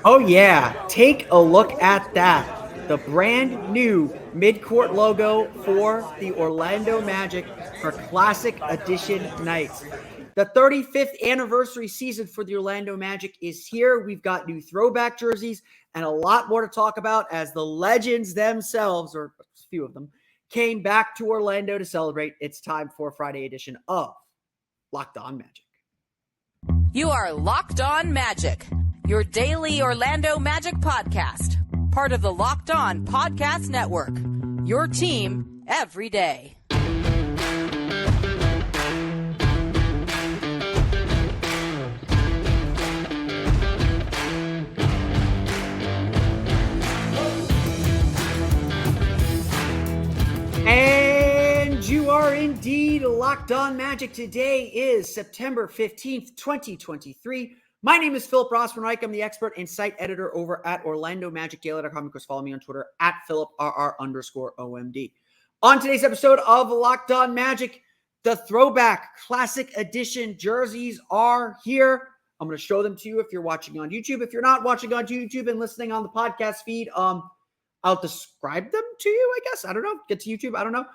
Oh yeah, take a look at that. The brand new mid-court logo for the Orlando Magic for Classic Edition nights. The 35th anniversary season for the Orlando Magic is here. We've got new throwback jerseys and a lot more to talk about as the legends themselves, or a few of them, came back to Orlando to celebrate. It's time for a Friday edition of Locked On Magic. You are Locked On Magic, your daily Orlando Magic podcast, part of the Locked On Podcast Network, your team every day. And you are indeed Locked On Magic. Today is September 15th, 2023. My name is Philip Rossman-Reich. I'm the expert and site editor over at OrlandoMagicDaily.com. Of course, follow me on Twitter at PhilipRR_OMD. On today's episode of Locked On Magic, the throwback classic edition jerseys are here. I'm going to show them to you if you're watching on YouTube. If you're not watching on YouTube and listening on the podcast feed, I'll describe them to you, I guess. I don't know. Get to YouTube. I don't know.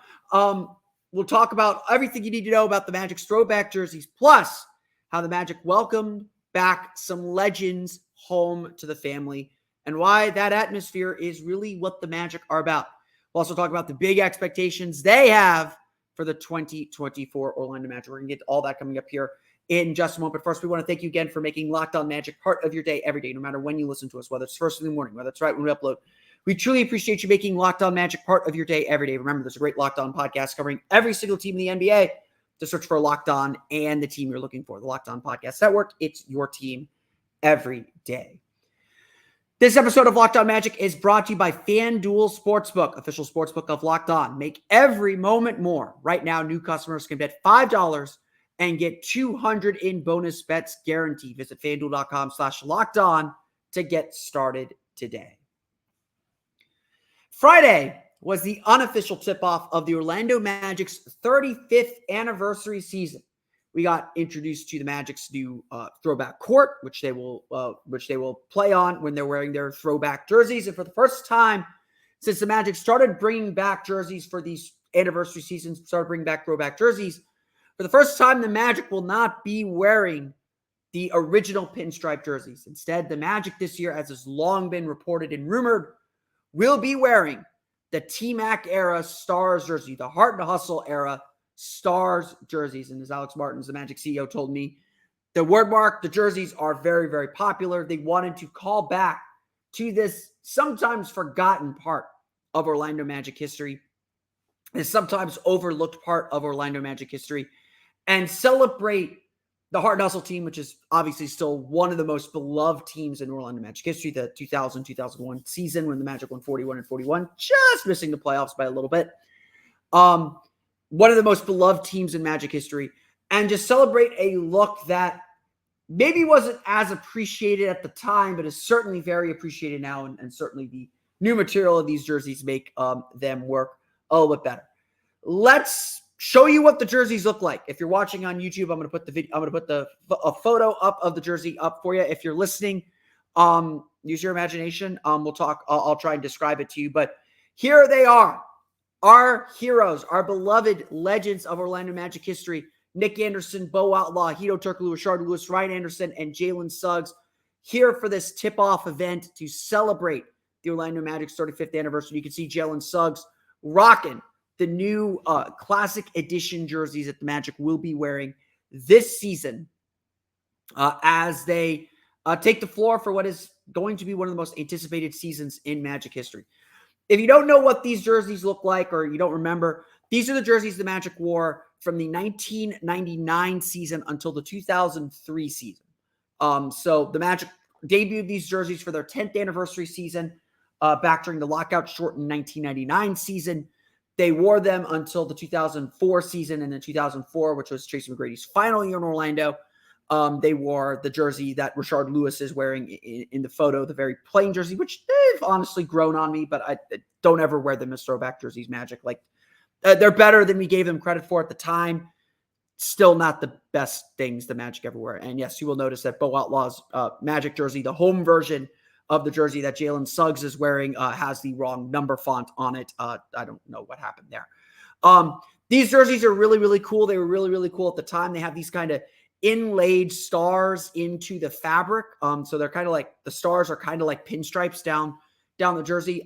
We'll talk about everything you need to know about the Magic's throwback jerseys, plus how the Magic welcomed back some legends home to the family and why that atmosphere is really what the Magic are about. We'll also talk about the big expectations they have for the 2024 Orlando Magic. We're going to get to all that coming up here in just a moment. But first, we want to thank you again for making Locked On Magic part of your day every day, no matter when you listen to us, whether it's first in the morning, whether it's right when we upload. We truly appreciate you making Locked On Magic part of your day every day. Remember, there's a great Locked On podcast covering every single team in the NBA. To search for Locked On and the team you're looking for, the Locked On Podcast Network. It's your team every day. This episode of Locked On Magic is brought to you by FanDuel Sportsbook, official sportsbook of Locked On. Make every moment more. Right now, new customers can bet $5 and get $200 in bonus bets guaranteed. Visit FanDuel.com/LockedOn to get started today. Friday was the unofficial tip-off of the Orlando Magic's 35th anniversary season. We got introduced to the Magic's new throwback court, which they will play on when they're wearing their throwback jerseys. And for the first time since the Magic started bringing back jerseys for these anniversary seasons, started bringing back throwback jerseys, for the first time, the Magic will not be wearing the original pinstripe jerseys. Instead, the Magic this year, as has long been reported and rumored, will be wearing the T-Mac era Stars jersey, the Heart and Hustle era Stars jerseys. And as Alex Martins, the Magic CEO, told me, the word mark, the jerseys are very, very popular. They wanted to call back to this sometimes forgotten part of Orlando Magic history, this sometimes overlooked part of Orlando Magic history, and celebrate the Heart and Hustle team, which is obviously still one of the most beloved teams in Orlando Magic history, the 2000-2001 season when the Magic won 41-41, just missing the playoffs by a little bit. One of the most beloved teams in Magic history, and just celebrate a look that maybe wasn't as appreciated at the time, but is certainly very appreciated now, and certainly the new material of these jerseys make them work a little bit better. Let's show you what the jerseys look like. If you're watching on YouTube, I'm going to put the video. I'm going to put a photo up of the jersey up for you. If you're listening, use your imagination. We'll talk. I'll try and describe it to you. But here they are, our heroes, our beloved legends of Orlando Magic history: Nick Anderson, Bo Outlaw, Hedo Turkoglu, Rashard Lewis, Ryan Anderson, and Jalen Suggs, here for this tip-off event to celebrate the Orlando Magic's 35th anniversary. You can see Jalen Suggs rocking the new classic edition jerseys that the Magic will be wearing this season as they take the floor for what is going to be one of the most anticipated seasons in Magic history. If you don't know what these jerseys look like, or you don't remember, these are the jerseys the Magic wore from the 1999 season until the 2003 season. So the Magic debuted these jerseys for their 10th anniversary season back during the lockout shortened 1999 season. They wore them until the 2004 season, and then 2004, which was Tracy McGrady's final year in Orlando, they wore the jersey that Rashard Lewis is wearing in the photo, the very plain jersey, which they've honestly grown on me, but I don't ever wear them as throwback jerseys, Magic. Like, they're better than we gave them credit for at the time. still not the best things the Magic ever wear. And yes, you will notice that Bo Outlaw's Magic jersey, the home version of the jersey that Jalen Suggs is wearing, has the wrong number font on it. I don't know what happened there. These jerseys are really, really cool. They were really, really cool at the time. They have these kind of inlaid stars into the fabric. So they're kind of like, the stars are kind of like pinstripes down the jersey.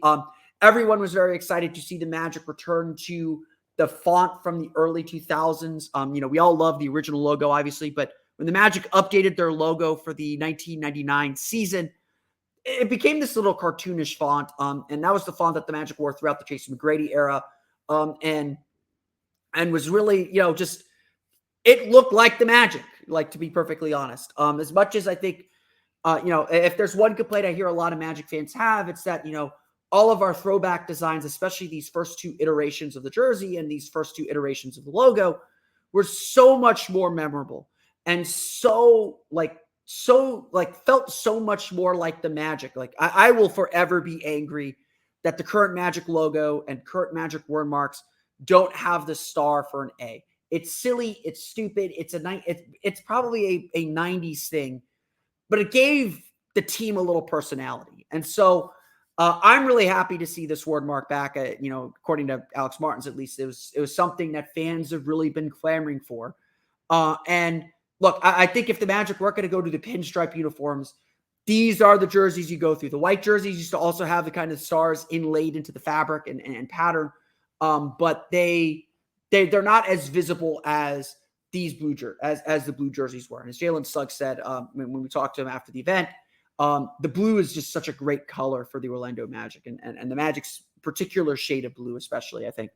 Everyone was very excited to see the Magic return to the font from the early 2000s. We all love the original logo, obviously, but when the Magic updated their logo for the 1999 season, it became this little cartoonish font. And that was the font that the Magic wore throughout the Jase McGrady era. And was really, just, it looked like the Magic, like, to be perfectly honest. As much as I think, if there's one complaint I hear a lot of Magic fans have, it's that, all of our throwback designs, especially these first two iterations of the jersey and these first two iterations of the logo, were so much more memorable and felt so much more like the Magic. Like, I will forever be angry that the current Magic logo and current Magic word marks don't have the star for an A. It's silly. It's stupid. It's probably a 90s thing, but it gave the team a little personality. And so I'm really happy to see this word mark back. According to Alex Martins, at least, it was something that fans have really been clamoring for. And look, I think if the Magic were going to go to the pinstripe uniforms, these are the jerseys you go through. The white jerseys used to also have the kind of stars inlaid into the fabric and pattern, but they're not as visible as these as the blue jerseys were. And as Jalen Suggs said when we talked to him after the event, the blue is just such a great color for the Orlando Magic, and the Magic's particular shade of blue, especially, I think,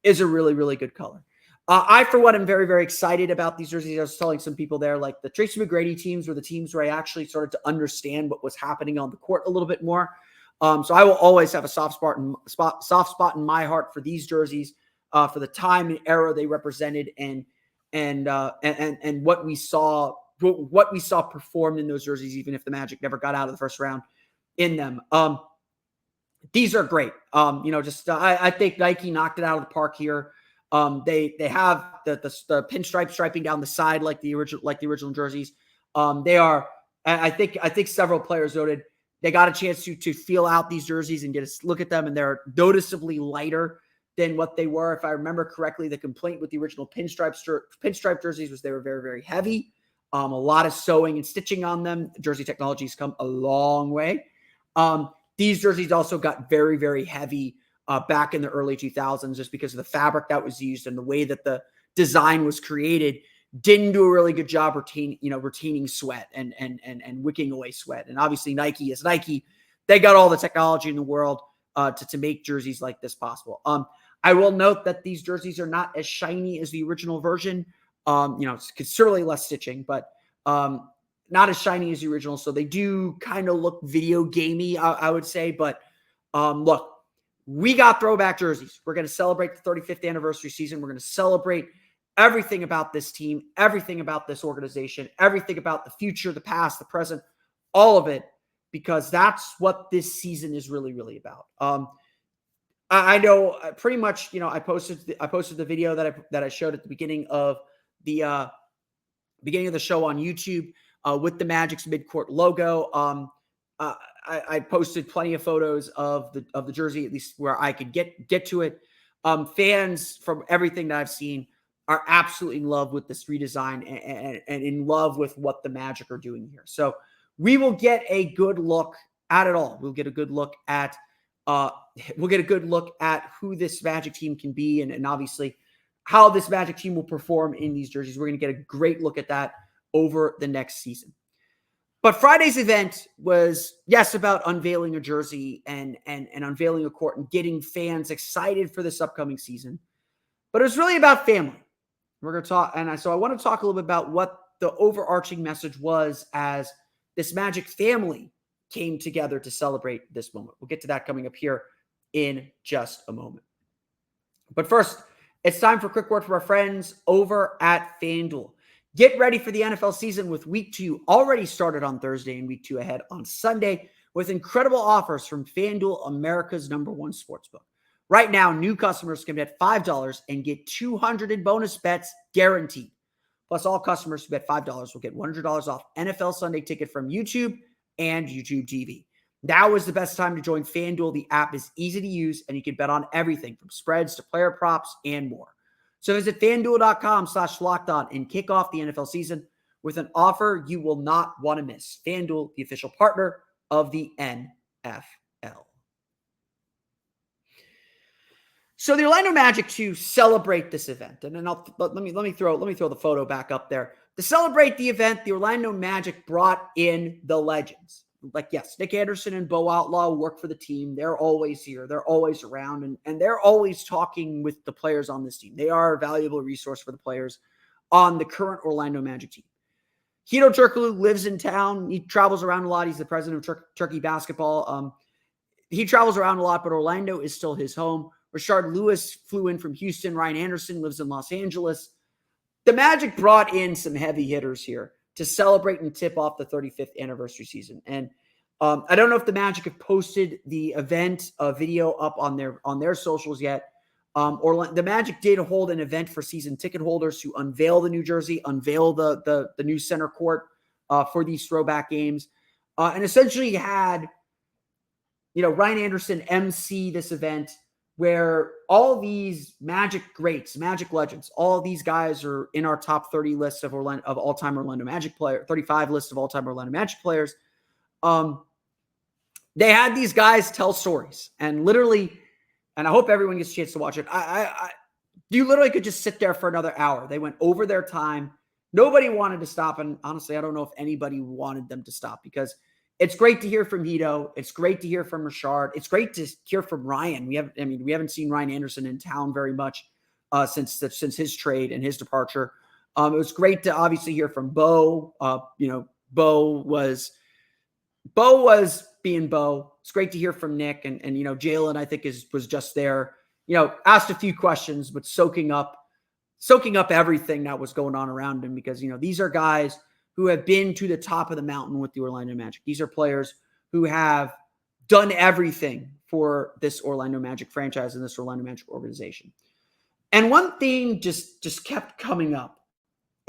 is a really, really good color. I, for one, am very, very excited about these jerseys. I was telling some people there, like, the Tracy McGrady teams were the teams where I actually started to understand what was happening on the court a little bit more. So I will always have a soft spot in my heart for these jerseys, for the time and era they represented, and what we saw performed in those jerseys, even if the Magic never got out of the first round in them. These are great. I think Nike knocked it out of the park here. They have the pinstripe striping down the side like the original jerseys. They are. I think several players noted they got a chance to feel out these jerseys and get a look at them, and they're noticeably lighter than what they were. If I remember correctly, the complaint with the original pinstripe jerseys was they were very, very heavy. A lot of sewing and stitching on them. Jersey technology's come a long way. These jerseys also got very, very heavy back in the early 2000s, just because of the fabric that was used and the way that the design was created. Didn't do a really good job retaining sweat and wicking away sweat. And obviously Nike is Nike. They got all the technology in the world to make jerseys like this possible. I will note that these jerseys are not as shiny as the original version. It's considerably less stitching, but not as shiny as the original. So they do kind of look video gamey, I would say. But look, we got throwback jerseys. We're going to celebrate the 35th anniversary season. We're going to celebrate everything about this team, everything about this organization, everything about the future, the past, the present, all of it, because that's what this season is really, really about. I know pretty much, I posted the video that I showed at the beginning of the show on YouTube with the Magic's midcourt logo. I posted plenty of photos of the jersey, at least where I could get to it. Fans, from everything that I've seen, are absolutely in love with this redesign and in love with what the Magic are doing here. So we will get a good look at it all. We'll get a good look at who this Magic team can be, and obviously how this Magic team will perform in these jerseys. We're going to get a great look at that over the next season. But Friday's event was, yes, about unveiling a jersey and unveiling a court and getting fans excited for this upcoming season. But it was really about family. We're going to talk, so I want to talk a little bit about what the overarching message was as this Magic family came together to celebrate this moment. We'll get to that coming up here in just a moment. But first, it's time for a quick word from our friends over at FanDuel. Get ready for the NFL season with Week 2 already started on Thursday and Week 2 ahead on Sunday with incredible offers from FanDuel, America's #1 sportsbook. Right now, new customers can bet $5 and get $200 in bonus bets guaranteed. Plus, all customers who bet $5 will get $100 off NFL Sunday Ticket from YouTube and YouTube TV. Now is the best time to join FanDuel. The app is easy to use, and you can bet on everything from spreads to player props and more. So visit FanDuel.com/LockedOn and kick off the NFL season with an offer you will not want to miss. FanDuel, the official partner of the NFL. So the Orlando Magic, to celebrate this event, and then let me throw the photo back up there. To celebrate the event, the Orlando Magic brought in the legends. Like, yes, Nick Anderson and Bo Outlaw work for the team. They're always here. They're always around, and they're always talking with the players on this team. They are a valuable resource for the players on the current Orlando Magic team. Hedo Turkoglu lives in town. He travels around a lot. He's the president of Turkey basketball. He travels around a lot, but Orlando is still his home. Rashard Lewis flew in from Houston. Ryan Anderson lives in Los Angeles. The Magic brought in some heavy hitters here to celebrate and tip off the 35th anniversary season. And I don't know if the Magic have posted the event video up on their socials yet. The Magic did hold an event for season ticket holders to unveil the new jersey, unveil the new center court for these throwback games, and essentially had Ryan Anderson MC this event where all these Magic greats, Magic legends, all these guys are in our top 30 list of all-time Orlando Magic players, 35 list of all-time Orlando Magic players. They had these guys tell stories, and literally, and I hope everyone gets a chance to watch it. You literally could just sit there for another hour. They went over their time. Nobody wanted to stop, and honestly, I don't know if anybody wanted them to stop, because it's great to hear from Hedo. It's great to hear from Rashard. It's great to hear from Ryan. We haven't seen Ryan Anderson in town very much since his trade and his departure. It was great to obviously hear from Bo. Bo was being Bo. It's great to hear from Nick and Jalen, I think was just there. Asked a few questions, but soaking up everything that was going on around him, because these are guys who have been to the top of the mountain with the Orlando Magic. These are players who have done everything for this Orlando Magic franchise and this Orlando Magic organization. And one thing just kept coming up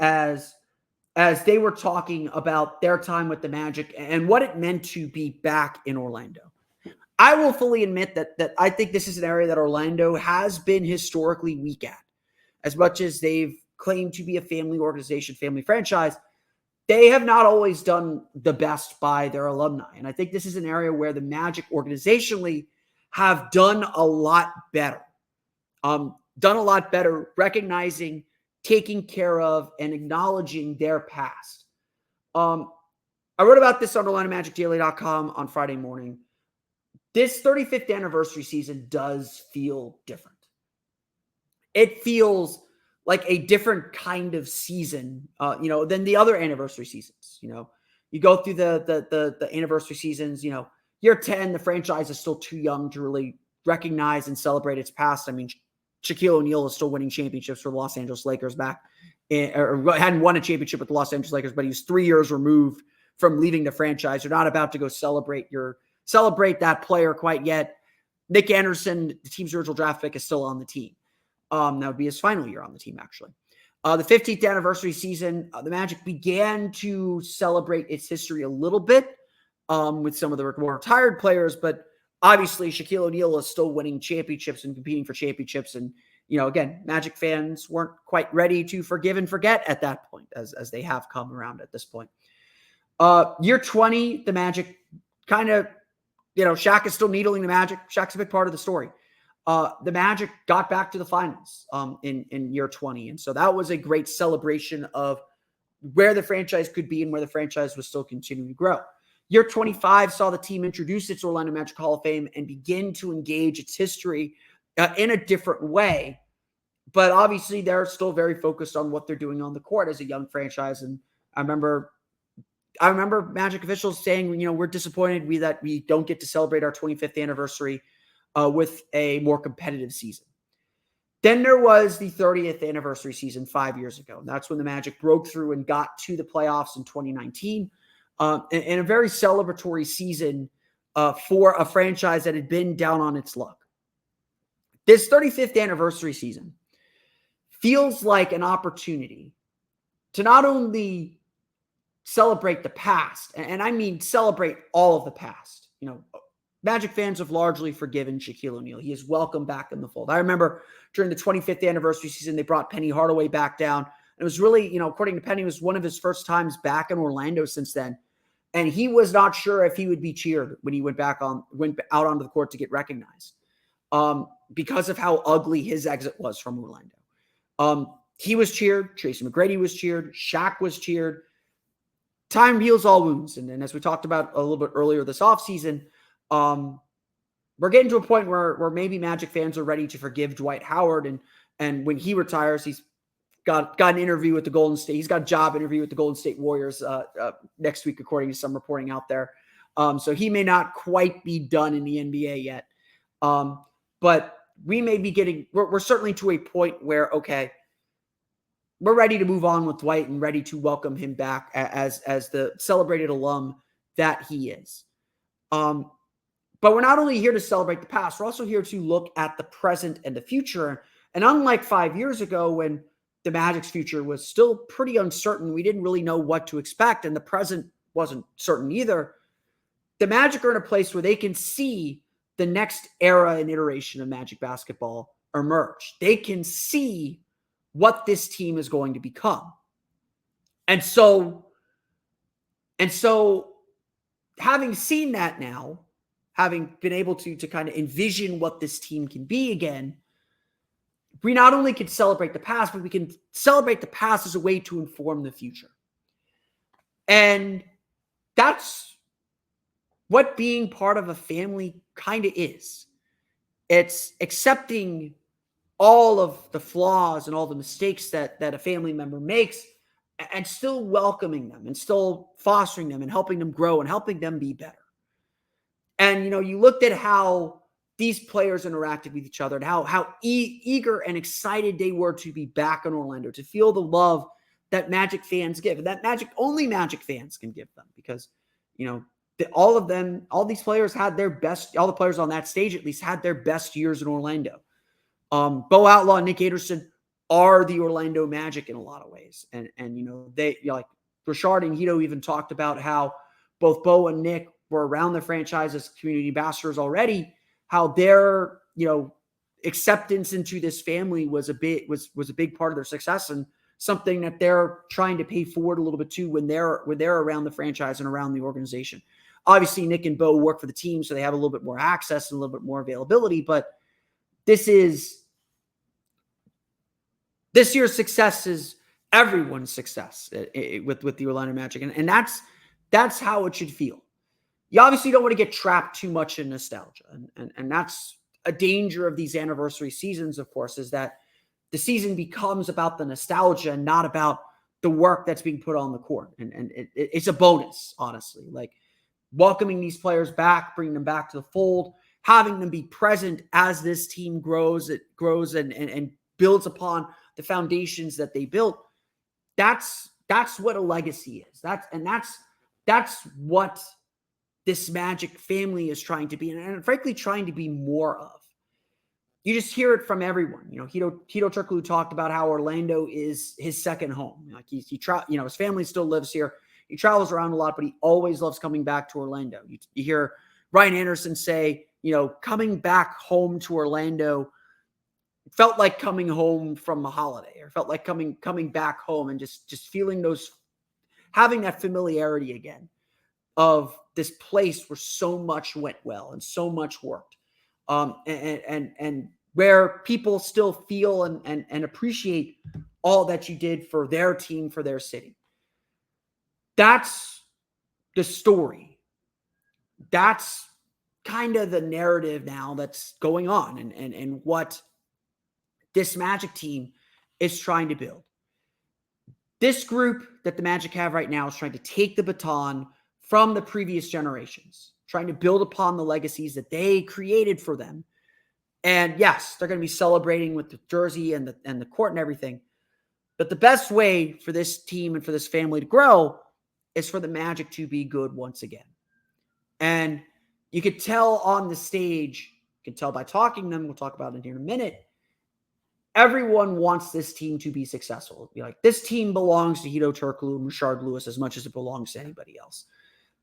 as they were talking about their time with the Magic and what it meant to be back in Orlando. I will fully admit that I think this is an area that Orlando has been historically weak at. As much as they've claimed to be a family organization, family franchise, they have not always done the best by their alumni. And I think this is an area where the Magic organizationally have done a lot better. Recognizing, taking care of, and acknowledging their past. I wrote about this on OrlandoMagicDaily.com on Friday morning. This 35th anniversary season does feel different. It feels like a different kind of season, than the other anniversary seasons. You go through the anniversary seasons, year 10, the franchise is still too young to really recognize and celebrate its past. I mean, Shaquille O'Neal is still winning championships for the Los Angeles Lakers or hadn't won a championship with the Los Angeles Lakers, but he was 3 years removed from leaving the franchise. You're not about to go celebrate that player quite yet. Nick Anderson, the team's original draft pick, is still on the team. That would be his final year on the team, actually. The 15th anniversary season, the Magic began to celebrate its history a little bit with some of the more retired players, but obviously Shaquille O'Neal is still winning championships and competing for championships. And, again, Magic fans weren't quite ready to forgive and forget at that point, as they have come around at this point. Year 20, the Magic kind of, Shaq is still needling the Magic. Shaq's a big part of the story. The Magic got back to the finals in year 20. And so that was a great celebration of where the franchise could be and where the franchise was still continuing to grow. Year 25 saw the team introduce its Orlando Magic Hall of Fame and begin to engage its history in a different way. But obviously, they're still very focused on what they're doing on the court as a young franchise. And I remember Magic officials saying, we're disappointed that we don't get to celebrate our 25th anniversary with a more competitive season. Then there was the 30th anniversary season 5 years ago. And that's when the Magic broke through and got to the playoffs in 2019. In a very celebratory season for a franchise that had been down on its luck. This 35th anniversary season feels like an opportunity to not only celebrate the past, and I mean celebrate all of the past. Magic fans have largely forgiven Shaquille O'Neal. He is welcome back in the fold. I remember during the 25th anniversary season, they brought Penny Hardaway back down. It was really, according to Penny, it was one of his first times back in Orlando since then. And he was not sure if he would be cheered when he went out onto the court to get recognized, because of how ugly his exit was from Orlando. He was cheered. Tracy McGrady was cheered. Shaq was cheered. Time heals all wounds. And as we talked about a little bit earlier this offseason, we're getting to a point where maybe Magic fans are ready to forgive Dwight Howard. And when he retires, he's got an interview with the Golden State. He's got a job interview with the Golden State Warriors next week, according to some reporting out there. So he may not quite be done in the NBA yet. But we may be we're certainly to a point where, okay, we're ready to move on with Dwight and ready to welcome him back as the celebrated alum that he is. But we're not only here to celebrate the past, we're also here to look at the present and the future. And unlike 5 years ago, when the Magic's future was still pretty uncertain, we didn't really know what to expect, and the present wasn't certain either. The Magic are in a place where they can see the next era and iteration of Magic basketball emerge. They can see what this team is going to become. And so having seen that now, having been able to kind of envision what this team can be again, we not only can celebrate the past, but we can celebrate the past as a way to inform the future. And that's what being part of a family kind of is. It's accepting all of the flaws and all the mistakes that a family member makes, and still welcoming them and still fostering them and helping them grow and helping them be better. And, you looked at how these players interacted with each other and how eager and excited they were to be back in Orlando, to feel the love that Magic fans give, and that only Magic fans can give them, because, all these players had their best, all the players on that stage at least had their best years in Orlando. Bo Outlaw and Nick Anderson are the Orlando Magic in a lot of ways. And they, like Rashard and Hito even talked about how both Bo and Nick were around the franchise as community ambassadors already, how their, acceptance into this family was a big part of their success, and something that they're trying to pay forward a little bit too when they're around the franchise and around the organization. Obviously, Nick and Bo work for the team, so they have a little bit more access and a little bit more availability, but this year's success is everyone's success with the Orlando Magic. And that's how it should feel. You obviously don't want to get trapped too much in nostalgia. And that's a danger of these anniversary seasons, of course, is that the season becomes about the nostalgia and not about the work that's being put on the court. And it's a bonus, honestly. Like, welcoming these players back, bringing them back to the fold, having them be present as this team grows and builds upon the foundations that they built. That's what a legacy is. That's what this Magic family is trying to be, and frankly trying to be more of. You just hear it from everyone. Hito Turkoglu talked about how Orlando is his second home. Like his family still lives here. He travels around a lot, but he always loves coming back to Orlando. You hear Ryan Anderson say, coming back home to Orlando felt like coming home from a holiday, or felt like coming back home, and just feeling having that familiarity again of this place where so much went well and so much worked, and where people still feel and appreciate all that you did for their team, for their city. That's the story. That's kind of the narrative now that's going on, and what this Magic team is trying to build. This group that the Magic have right now is trying to take the baton from the previous generations, trying to build upon the legacies that they created for them. And yes, they're going to be celebrating with the jersey and the court and everything. But the best way for this team and for this family to grow is for the Magic to be good once again. And you could tell on the stage, you can tell by talking to them, we'll talk about it here in a minute, everyone wants this team to be successful. Like, this team belongs to Hedo Turkoglu and Rashard Lewis as much as it belongs to anybody else.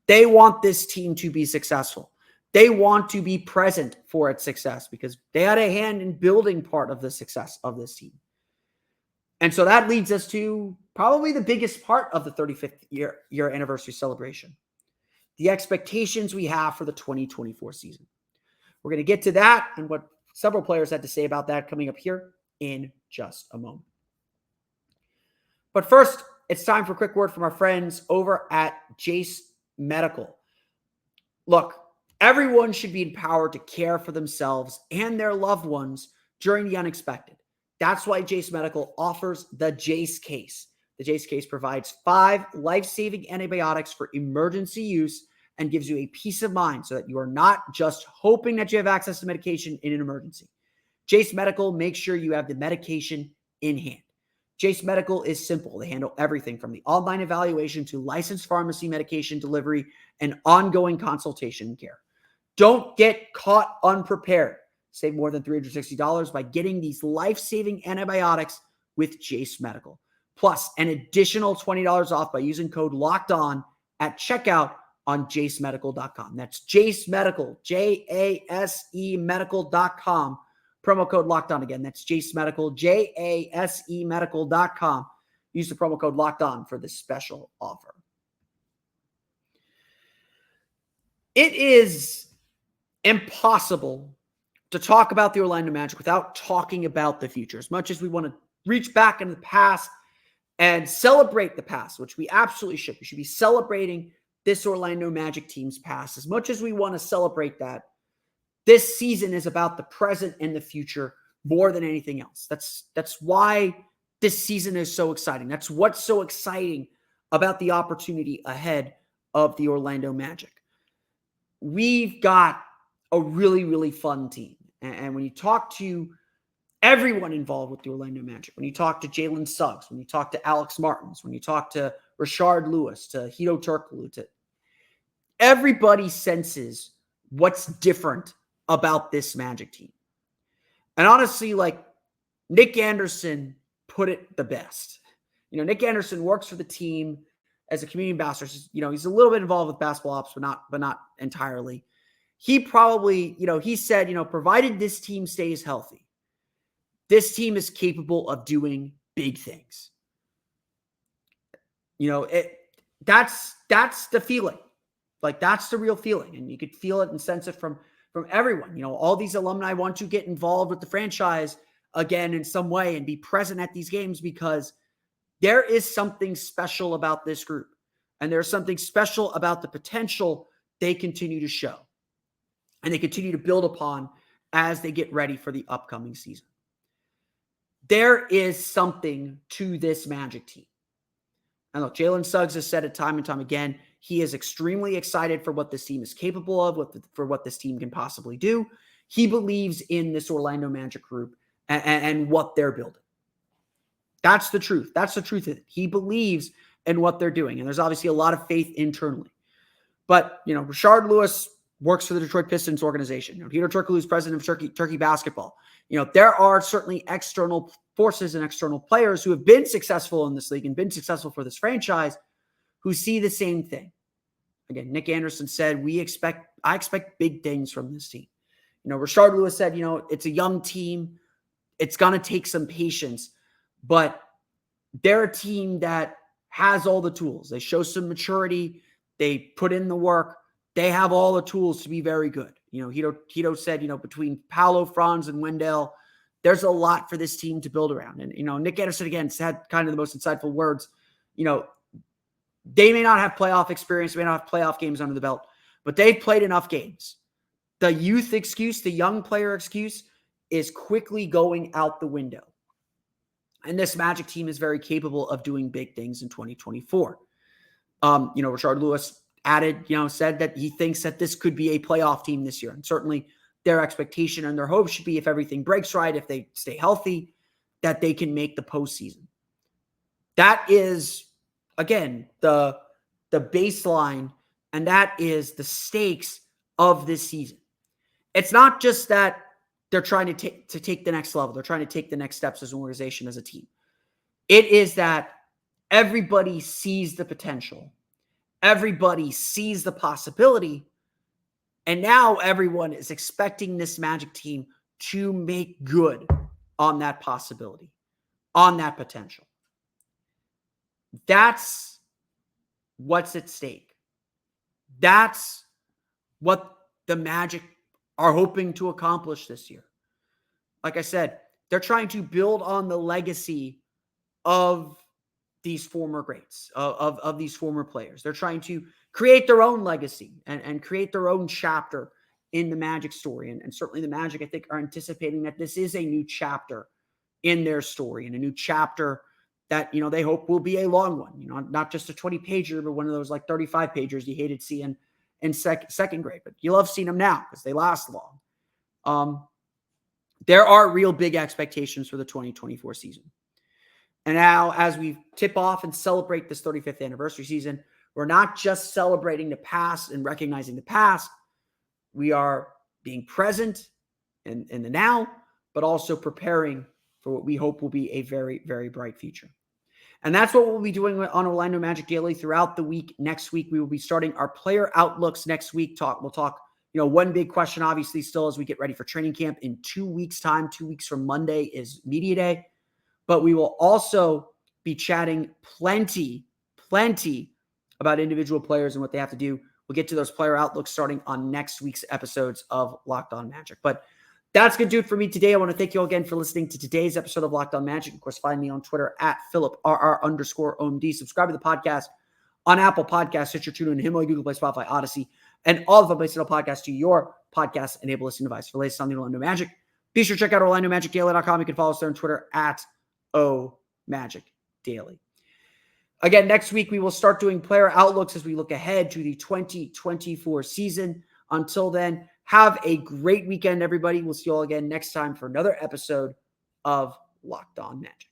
They want this team to be successful. They want to be present for its success because they had a hand in building part of the success of this team. And so that leads us to probably the biggest part of the 35th year anniversary celebration, the expectations we have for the 2024 season. We're going to get to that and what several players had to say about that coming up here in just a moment. But first, it's time for a quick word from our friends over at Jase Medical. Look, everyone should be empowered to care for themselves and their loved ones during the unexpected. That's why Jase Medical offers the Jase case. The Jase case provides 5 life-saving antibiotics for emergency use and gives you a peace of mind so that you are not just hoping that you have access to medication in an emergency. Jase Medical makes sure you have the medication in hand. Jase Medical is simple. They handle everything from the online evaluation to licensed pharmacy medication delivery and ongoing consultation and care. Don't get caught unprepared. Save more than $360 by getting these life-saving antibiotics with Jase Medical. Plus, an additional $20 off by using code LOCKEDON at checkout on jasemedical.com. That's Jase Medical, Jase medical.com. Promo code LOCKEDON again. That's Jase Medical, Jase medical.com. Use the promo code LOCKEDON for this special offer. It is impossible to talk about the Orlando Magic without talking about the future. As much as we want to reach back in the past and celebrate the past, which we absolutely should. We should be celebrating this Orlando Magic team's past. As much as we want to celebrate that, this season is about the present and the future more than anything else. That's why this season is so exciting. That's what's so exciting about the opportunity ahead of the Orlando Magic. We've got a really, really fun team. And when you talk to everyone involved with the Orlando Magic, when you talk to Jalen Suggs, when you talk to Alex Martins, when you talk to Rashard Lewis, to Hedo Turkoglu, everybody senses what's different about this Magic team. And honestly, like, Nick Anderson put it the best. Nick Anderson works for the team as a community ambassador. He's a little bit involved with basketball ops, but not entirely. He probably, he said, provided this team stays healthy, this team is capable of doing big things. That's the feeling. Like, that's the real feeling. And you could feel it and sense it from everyone. All these alumni want to get involved with the franchise again in some way and be present at these games because there is something special about this group. And there's something special about the potential they continue to show. And they continue to build upon as they get ready for the upcoming season. There is something to this Magic team. And look, Jalen Suggs has said it time and time again. He is extremely excited for what this team is capable of, for what this team can possibly do. He believes in this Orlando Magic group and what they're building. That's the truth. That's the truth of it. He believes in what they're doing. And there's obviously a lot of faith internally. But, Rashard Lewis works for the Detroit Pistons organization. Hedo Turkoglu is president of Turkey basketball. There are certainly external forces and external players who have been successful in this league and been successful for this franchise who see the same thing. Again, Nick Anderson said, I expect big things from this team. Rashard Lewis said, it's a young team. It's going to take some patience, but they're a team that has all the tools. They show some maturity. They put in the work. They have all the tools to be very good. Hedo said, between Paolo, Franz, and Wendell, there's a lot for this team to build around. And, Nick Anderson, again, said kind of the most insightful words. They may not have playoff experience, may not have playoff games under the belt, but they've played enough games. The youth excuse, the young player excuse is quickly going out the window. And this Magic team is very capable of doing big things in 2024. Rashard Lewis added, said that he thinks that this could be a playoff team this year. And certainly their expectation and their hope should be, if everything breaks right, if they stay healthy, that they can make the postseason. That is, again, the baseline, and that is the stakes of this season. It's not just that they're trying to take the next level. They're trying to take the next steps as an organization, as a team. It is that everybody sees the potential. Everybody sees the possibility. And now everyone is expecting this Magic team to make good on that possibility, on that potential. That's what's at stake. That's what the Magic are hoping to accomplish this year. Like I said, they're trying to build on the legacy of these former greats, of these former players. They're trying to create their own legacy and create their own chapter in the Magic story. And certainly the Magic, I think, are anticipating that this is a new chapter in their story, and a new chapter that, they hope will be a long one, not just a 20-pager, but one of those like 35-pagers you hated seeing in second grade, but you love seeing them now because they last long. There are real big expectations for the 2024 season. And now, as we tip off and celebrate this 35th anniversary season, we're not just celebrating the past and recognizing the past. We are being present in the now, but also preparing for what we hope will be a very, very bright future. And that's what we'll be doing on Orlando Magic Daily throughout the week. Next week, we will be starting our player outlooks next week. We'll talk, one big question, obviously, still as we get ready for training camp in 2 weeks' time. 2 weeks from Monday is media day. But we will also be chatting plenty about individual players and what they have to do. We'll get to those player outlooks starting on next week's episodes of Locked On Magic. But that's going to do it for me today. I want to thank you all again for listening to today's episode of Locked On Magic. Of course, find me on Twitter at @PhilipRR_OMD. Subscribe to the podcast on Apple Podcasts, Stitcher, TuneIn, Himalaya, Google Play, Spotify, Odyssey, and all of the places to podcast to your podcast-enabled listening device. For the latest on the Orlando Magic, be sure to check out OrlandoMagicDaily.com. You can follow us there on Twitter at @OMagicDaily. Again, next week, we will start doing player outlooks as we look ahead to the 2024 season. Until then, have a great weekend, everybody. We'll see you all again next time for another episode of Locked On Magic.